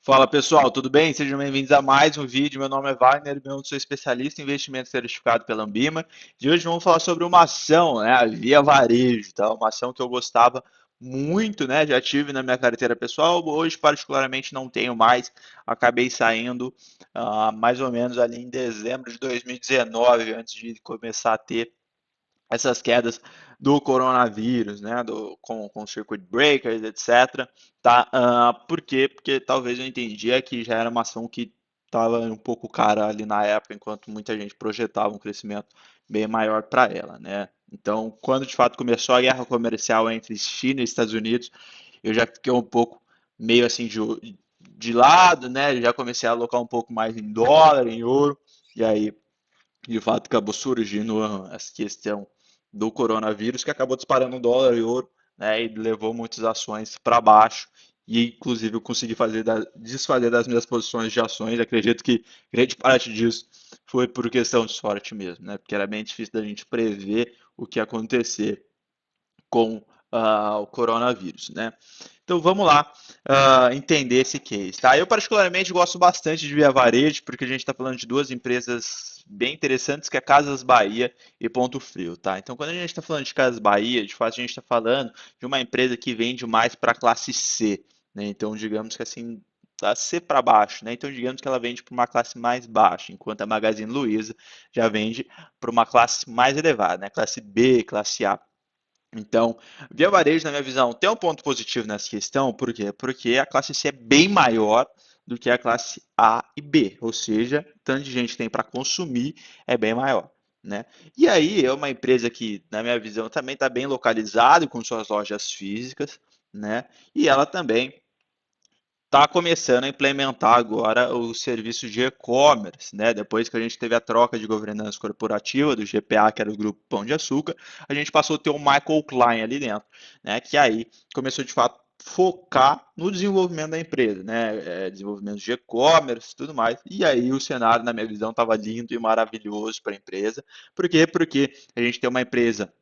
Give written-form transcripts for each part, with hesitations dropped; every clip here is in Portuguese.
Fala pessoal, tudo bem? Sejam bem-vindos a mais um vídeo. Meu nome é Wagner, eu sou especialista em investimento certificado pela Ambima. E hoje vamos falar sobre uma ação, né, a Via Varejo, tá? Uma ação que eu gostava muito, né? Já tive na minha carteira pessoal, hoje particularmente não tenho mais. Acabei saindo mais ou menos ali em dezembro de 2019, antes de começar a ter essas quedas do coronavírus, né, com circuit breakers, etc. Tá? Por quê? Porque talvez eu entendia que já era uma ação que estava um pouco cara ali na época, enquanto muita gente projetava um crescimento bem maior para ela, né? Então, quando de fato começou a guerra comercial entre China e Estados Unidos, eu já fiquei um pouco meio assim de lado, né? Já comecei a alocar um pouco mais em dólar, em ouro, e aí de fato acabou surgindo essa questão do coronavírus que acabou disparando o dólar e ouro, né, e levou muitas ações para baixo. E inclusive eu consegui desfazer das minhas posições de ações. Acredito que grande parte disso foi por questão de sorte mesmo, né? Porque era bem difícil da gente prever o que ia acontecer com o coronavírus, né? Então vamos lá entender esse case, tá? Eu particularmente gosto bastante de Via Varejo, porque a gente está falando de duas empresas bem interessantes, que é Casas Bahia e Ponto Frio, tá? Então quando a gente está falando de Casas Bahia, de fato a gente está falando de uma empresa que vende mais para a classe C, né? Então digamos que assim, da C para baixo, né? Então digamos que ela vende para uma classe mais baixa, enquanto a Magazine Luiza já vende para uma classe mais elevada, né? Classe B, classe A. Então, Via Varejo, na minha visão, tem um ponto positivo nessa questão, por quê? Porque a classe C é bem maior do que a classe A e B, ou seja, o tanto de gente que tem para consumir é bem maior, né? E aí é uma empresa que, na minha visão, também está bem localizada com suas lojas físicas, né? E ela também está começando a implementar agora o serviço de e-commerce, né? Depois que a gente teve a troca de governança corporativa do GPA, que era o Grupo Pão de Açúcar, a gente passou a ter o Michael Klein ali dentro, né? Que aí começou de fato focar no desenvolvimento da empresa, né? Desenvolvimento de e-commerce, e tudo mais. E aí o cenário, na minha visão, estava lindo e maravilhoso para a empresa. Por quê? Porque a gente tem uma empresa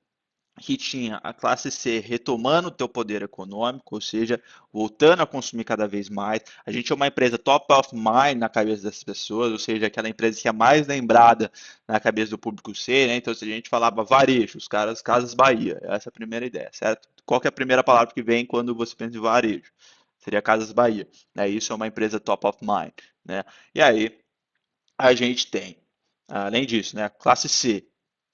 que tinha a classe C retomando o teu poder econômico, ou seja, voltando a consumir cada vez mais. A gente é uma empresa top of mind na cabeça das pessoas, ou seja, aquela empresa que é mais lembrada na cabeça do público C, né? Então, se a gente falava varejo, os caras, Casas Bahia, essa é a primeira ideia, certo? Qual que é a primeira palavra que vem quando você pensa em varejo? Seria Casas Bahia, né? Isso é uma empresa top of mind, né? E aí, a gente tem, além disso, né, classe C,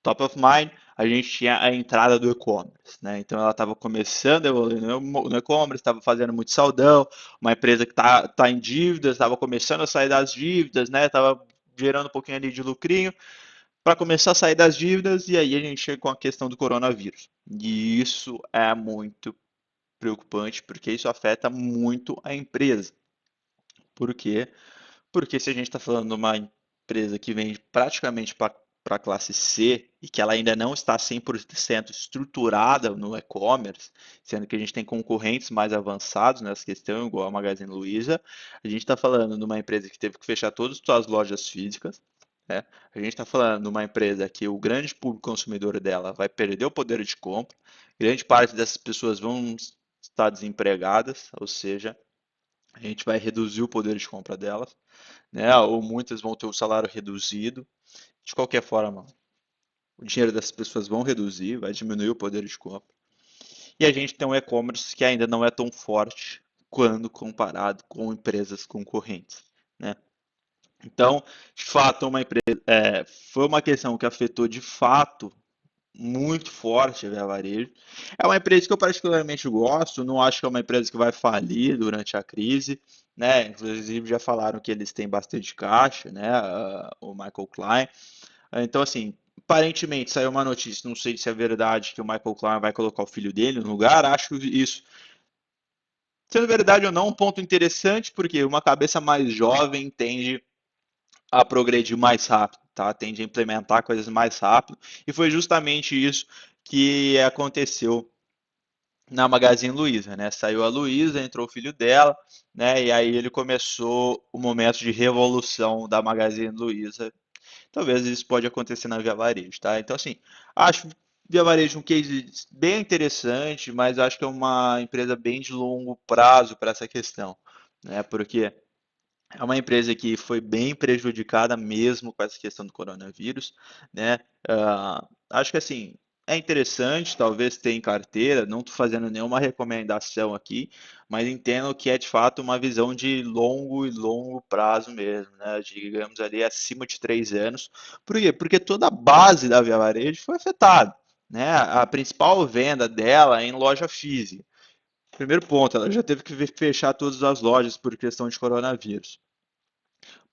top of mind, a gente tinha a entrada do e-commerce, né? Então ela estava começando a evoluir no e-commerce, estava fazendo muito saldão, uma empresa que tá em dívidas, estava começando a sair das dívidas, né? Estava gerando um pouquinho ali de lucrinho para começar a sair das dívidas e aí a gente chega com a questão do coronavírus. E isso é muito preocupante porque isso afeta muito a empresa. Por quê? Porque se a gente está falando de uma empresa que vende praticamente para a classe C e que ela ainda não está 100% estruturada no e-commerce, sendo que a gente tem concorrentes mais avançados nessa questão, igual a Magazine Luiza, a gente está falando de uma empresa que teve que fechar todas as suas lojas físicas, né? A gente está falando de uma empresa que o grande público consumidor dela vai perder o poder de compra, grande parte dessas pessoas vão estar desempregadas, ou seja, a gente vai reduzir o poder de compra delas, né? Ou muitas vão ter o salário reduzido. De qualquer forma, o dinheiro dessas pessoas vão reduzir, vai diminuir o poder de compra. E a gente tem um e-commerce que ainda não é tão forte quando comparado com empresas concorrentes, né? Então, de fato, foi uma questão que afetou de fato muito forte a Via Varejo. É uma empresa que eu particularmente gosto, não acho que é uma empresa que vai falir durante a crise, né? Inclusive já falaram que eles têm bastante caixa, né? O Michael Klein. Então, assim, aparentemente saiu uma notícia, não sei se é verdade, que o Michael Klein vai colocar o filho dele no lugar. Acho isso, sendo verdade ou não, um ponto interessante, porque uma cabeça mais jovem tende a progredir mais rápido, tá? Tende a implementar coisas mais rápido. E foi justamente isso que aconteceu na Magazine Luiza, né? Saiu a Luiza, entrou o filho dela, né? E aí ele começou o momento de revolução da Magazine Luiza. Talvez isso pode acontecer na Via Varejo, tá? Então, assim, acho Via Varejo um case bem interessante, mas acho que é uma empresa bem de longo prazo para essa questão, né? Porque É uma empresa que foi bem prejudicada mesmo com essa questão do coronavírus, né? Acho que assim é interessante, talvez ter em carteira. Não estou fazendo nenhuma recomendação aqui, mas entendo que é de fato uma visão de longo e longo prazo mesmo, né? Digamos ali acima de 3 anos. Por quê? Porque toda a base da Via Varejo foi afetada, né? A principal venda dela é em loja física. Primeiro ponto, ela já teve que fechar todas as lojas por questão de coronavírus.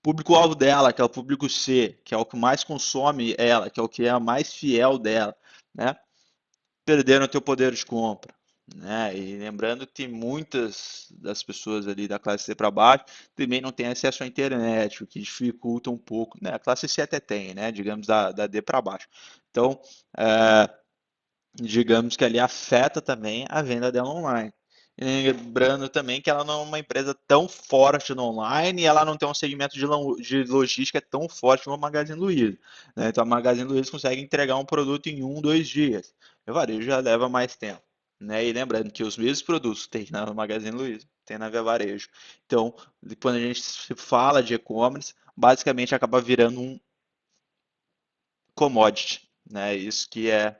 Público-alvo dela, que é o público C, que é o que mais consome ela, que é o que é mais fiel dela, né? Perderam o teu poder de compra, né? E lembrando que muitas das pessoas ali da classe C para baixo também não têm acesso à internet, o que dificulta um pouco, né? A classe C até tem, né? Digamos da D para baixo. Então, é, digamos que ali afeta também a venda dela online. E lembrando também que ela não é uma empresa tão forte no online e ela não tem um segmento de logística tão forte como a Magazine Luiza, né? Então a Magazine Luiza consegue entregar um produto em 1, 2 dias. O varejo já leva mais tempo, né? E lembrando que os mesmos produtos que tem na Magazine Luiza, tem na Via Varejo. Então, quando a gente se fala de e-commerce, basicamente acaba virando um commodity, né? Isso que é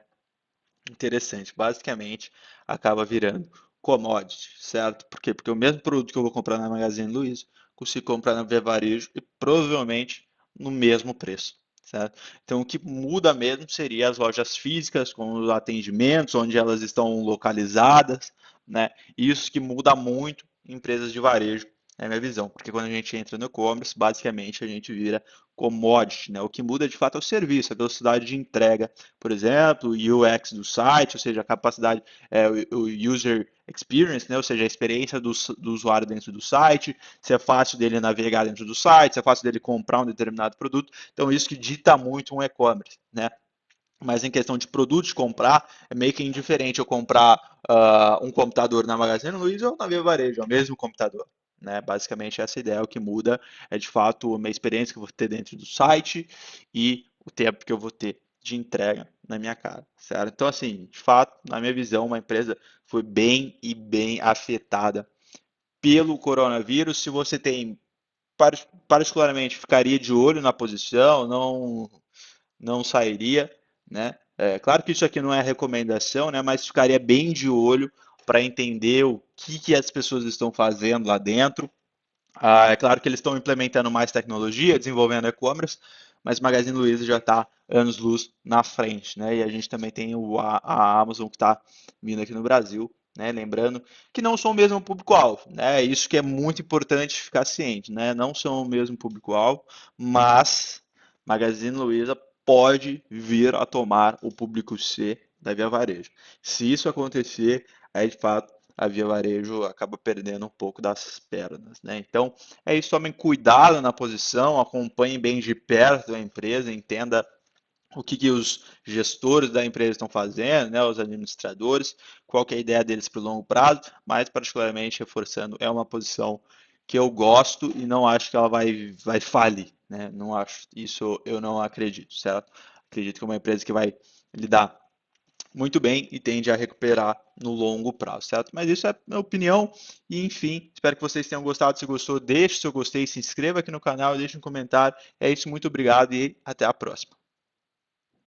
interessante. Basicamente, acaba virando commodity, certo? Por quê? Porque o mesmo produto que eu vou comprar na Magazine Luiza, consigo comprar na Via Varejo e provavelmente no mesmo preço, certo? Então, o que muda mesmo seria as lojas físicas, com os atendimentos, onde elas estão localizadas, né? Isso que muda muito em empresas de varejo, é a minha visão, porque quando a gente entra no e-commerce, basicamente a gente vira commodity, né? O que muda de fato é o serviço, a velocidade de entrega, por exemplo, o UX do site, ou seja, a capacidade, o user experience, né? Ou seja, a experiência do usuário dentro do site, se é fácil dele navegar dentro do site, se é fácil dele comprar um determinado produto. Então, isso que dita muito um e-commerce, né? Mas em questão de produto de comprar, é meio que indiferente eu comprar um computador na Magazine Luiza ou na Via Varejo, é o mesmo computador. Né? Basicamente, essa ideia, o que muda é de fato a minha experiência que eu vou ter dentro do site e o tempo que eu vou ter de entrega na minha casa, certo? Então, assim, de fato, na minha visão, uma empresa foi bem e bem afetada pelo coronavírus. Se você tem, particularmente, ficaria de olho na posição, não sairia, né? Claro que isso aqui não é recomendação, né? Mas ficaria bem de olho para entender o que as pessoas estão fazendo lá dentro. É claro que eles estão implementando mais tecnologia, desenvolvendo e-commerce, mas Magazine Luiza já está anos-luz na frente, né? E a gente também tem a Amazon que está vindo aqui no Brasil, né? Lembrando que não são o mesmo público-alvo, né? Isso que é muito importante ficar ciente, né? Não são o mesmo público-alvo, mas Magazine Luiza pode vir a tomar o público C da Via Varejo. Se isso acontecer, aí de fato a Via Varejo acaba perdendo um pouco das pernas, né? Então, é isso, tomem cuidado na posição, acompanhem bem de perto a empresa, entenda o que os gestores da empresa estão fazendo, né, os administradores, qual que é a ideia deles para o longo prazo, mas particularmente reforçando, é uma posição que eu gosto e não acho que ela vai falir, né? Não acho, isso eu não acredito, certo? Acredito que é uma empresa que vai lidar muito bem e tende a recuperar no longo prazo, certo? Mas isso é a minha opinião e, enfim, espero que vocês tenham gostado. Se gostou, deixe seu gostei, se inscreva aqui no canal, deixe um comentário. É isso, muito obrigado e até a próxima.